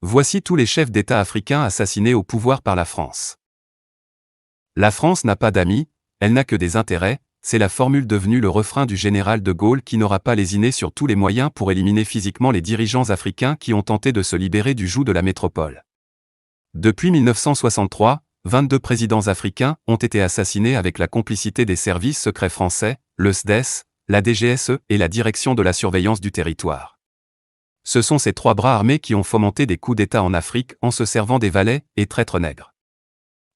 Voici tous les chefs d'État africains assassinés au pouvoir par la France. La France n'a pas d'amis, elle n'a que des intérêts, c'est la formule devenue le refrain du général de Gaulle qui n'aura pas lésiné sur tous les moyens pour éliminer physiquement les dirigeants africains qui ont tenté de se libérer du joug de la métropole. Depuis 1963, 22 présidents africains ont été assassinés avec la complicité des services secrets français, le SDES, la DGSE et la Direction de la surveillance du territoire. Ce sont ces trois bras armés qui ont fomenté des coups d'État en Afrique en se servant des valets et traîtres nègres.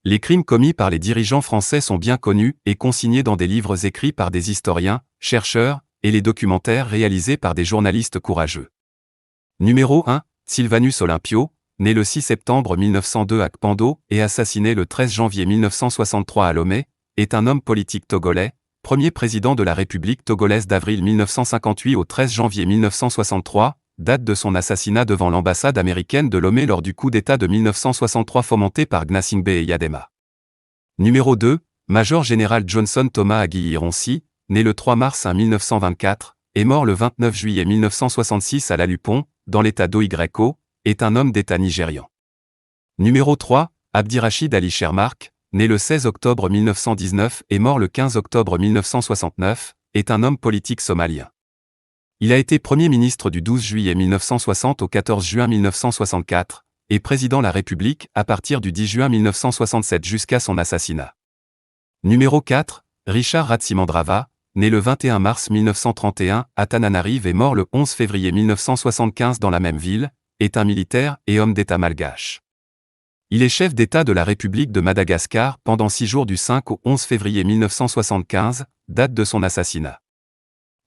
Les crimes commis par les dirigeants français sont bien connus et consignés dans des livres écrits par des historiens, chercheurs, et les documentaires réalisés par des journalistes courageux. Numéro 1, Sylvanus Olympio, né le 6 septembre 1902 à Kpando et assassiné le 13 janvier 1963 à Lomé, est un homme politique togolais, premier président de la République togolaise d'avril 1958 au 13 janvier 1963, date de son assassinat devant l'ambassade américaine de Lomé lors du coup d'État de 1963 fomenté par Gnassingbé et Yadema. Numéro 2, Major Général Johnson Thomas Aguiyi-Ironsi, né le 3 mars 1924, et mort le 29 juillet 1966 à Lalupon, dans l'état d'Oygreko, est un homme d'État nigérian. Numéro 3, Abdirachid Ali Shermark, né le 16 octobre 1919 et mort le 15 octobre 1969, est un homme politique somalien. Il a été Premier ministre du 12 juillet 1960 au 14 juin 1964, et président de la République à partir du 10 juin 1967 jusqu'à son assassinat. Numéro 4, Richard Ratsimandrava, né le 21 mars 1931 à Tananarive et mort le 11 février 1975 dans la même ville, est un militaire et homme d'État malgache. Il est chef d'État de la République de Madagascar pendant 6 jours du 5 au 11 février 1975, date de son assassinat.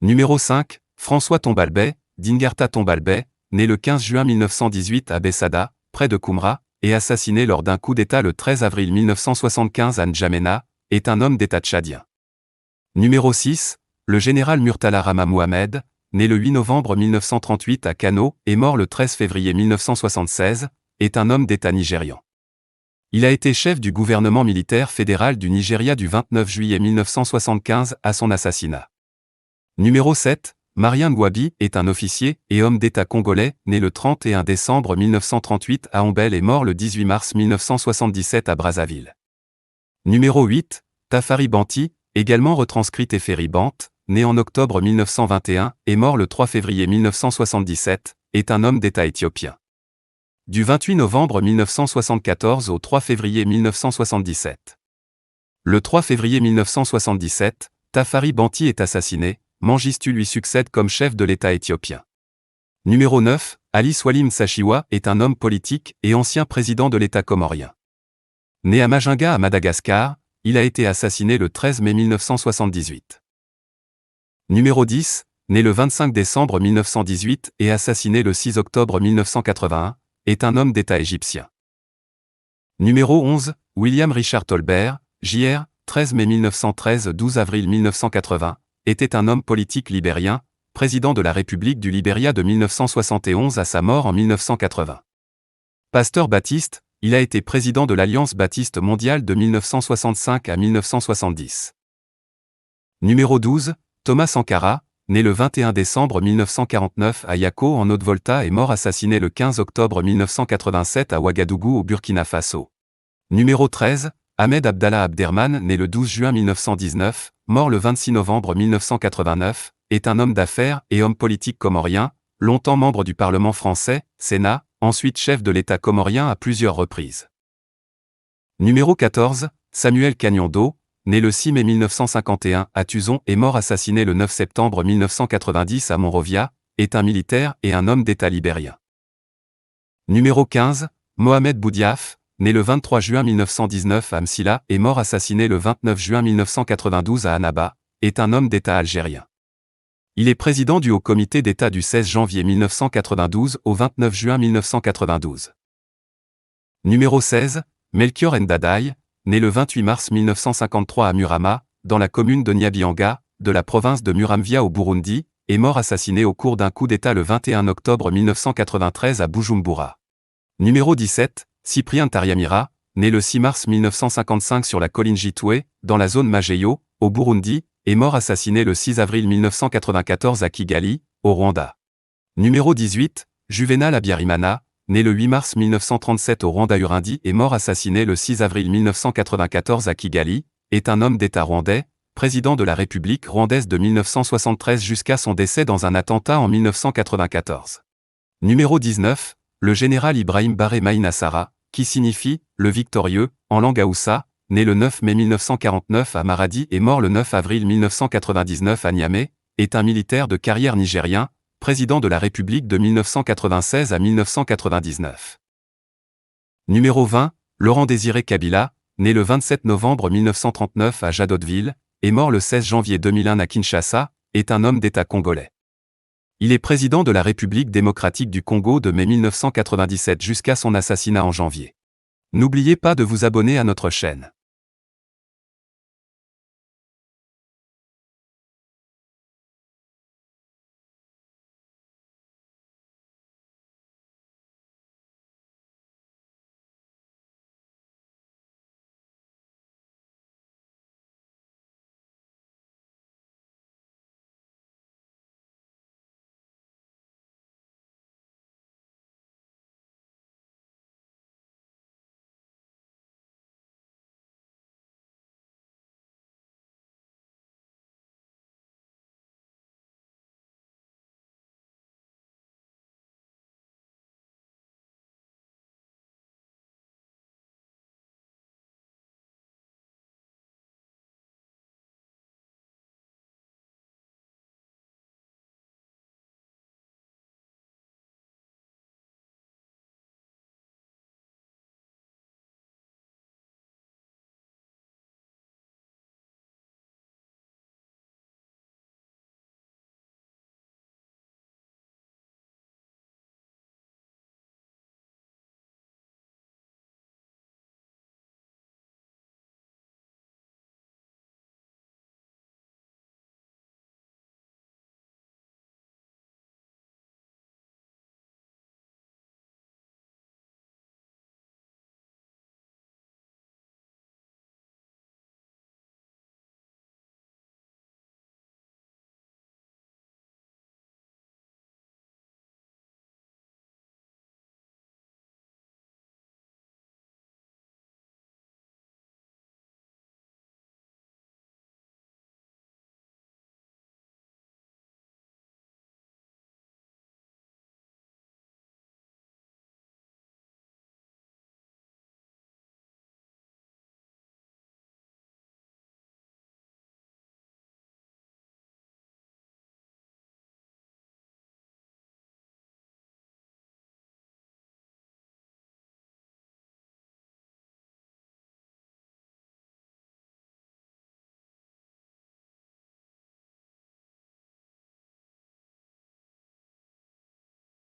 Numéro 5, François Tombalbay, Dingarta Tombalbay, né le 15 juin 1918 à Bessada, près de Koumra, et assassiné lors d'un coup d'État le 13 avril 1975 à N'Djamena, est un homme d'État tchadien. Numéro 6, le général Murtala Rama Mohamed, né le 8 novembre 1938 à Kano et mort le 13 février 1976, est un homme d'État nigérian. Il a été chef du gouvernement militaire fédéral du Nigeria du 29 juillet 1975 à son assassinat. Numéro 7, Marien Ngouabi est un officier et homme d'État congolais, né le 31 décembre 1938 à Ombel et mort le 18 mars 1977 à Brazzaville. Numéro 8, Tafari Banti, également retranscrit Teferi Bant, né en octobre 1921 et mort le 3 février 1977, est un homme d'État éthiopien. Du 28 novembre 1974 au 3 février 1977. Le 3 février 1977, Tafari Banti est assassiné, Mengistu lui succède comme chef de l'État éthiopien. Numéro 9, Ali Swalim Sachiwa est un homme politique et ancien président de l'État comorien. Né à Majinga à Madagascar, il a été assassiné le 13 mai 1978. Numéro 10, né le 25 décembre 1918 et assassiné le 6 octobre 1981, est un homme d'État égyptien. Numéro 11, William Richard Tolbert, J.R., 13 mai 1913 – 12 avril 1980, était un homme politique libérien, président de la République du Libéria de 1971 à sa mort en 1980. Pasteur baptiste, il a été président de l'Alliance baptiste mondiale de 1965 à 1970. Numéro 12, Thomas Sankara, né le 21 décembre 1949 à Yako en Haute-Volta et mort assassiné le 15 octobre 1987 à Ouagadougou au Burkina Faso. Numéro 13, Ahmed Abdallah Abderman, né le 12 juin 1919, mort le 26 novembre 1989, est un homme d'affaires et homme politique comorien, longtemps membre du Parlement français, Sénat, ensuite chef de l'État comorien à plusieurs reprises. Numéro 14, Samuel Kagnondo, né le 6 mai 1951 à Tuzon et mort assassiné le 9 septembre 1990 à Monrovia, est un militaire et un homme d'État libérien. Numéro 15, Mohamed Boudiaf, né le 23 juin 1919 à Msila et mort assassiné le 29 juin 1992 à Annaba, est un homme d'État algérien. Il est président du Haut Comité d'État du 16 janvier 1992 au 29 juin 1992. Numéro 16, Melchior Ndadaye, né le 28 mars 1953 à Murama, dans la commune de Nyabyanga, de la province de Muramvya au Burundi, est mort assassiné au cours d'un coup d'État le 21 octobre 1993 à Bujumbura. Numéro 17, Cyprien Taryamira, né le 6 mars 1955 sur la colline Jitwe, dans la zone Mageyo, au Burundi, est mort assassiné le 6 avril 1994 à Kigali, au Rwanda. Numéro 18, Juvenal Habyarimana, né le 8 mars 1937 au Rwanda-Urundi et mort assassiné le 6 avril 1994 à Kigali, est un homme d'État rwandais, président de la République rwandaise de 1973 jusqu'à son décès dans un attentat en 1994. Numéro 19, le général Ibrahim Baré Maïnassara, qui signifie « le victorieux » en langue haoussa, né le 9 mai 1949 à Maradi et mort le 9 avril 1999 à Niamey, est un militaire de carrière nigérien, président de la République de 1996 à 1999. Numéro 20, Laurent Désiré Kabila, né le 27 novembre 1939 à Jadotville, et mort le 16 janvier 2001 à Kinshasa, est un homme d'État congolais. Il est président de la République démocratique du Congo de mai 1997 jusqu'à son assassinat en janvier. N'oubliez pas de vous abonner à notre chaîne.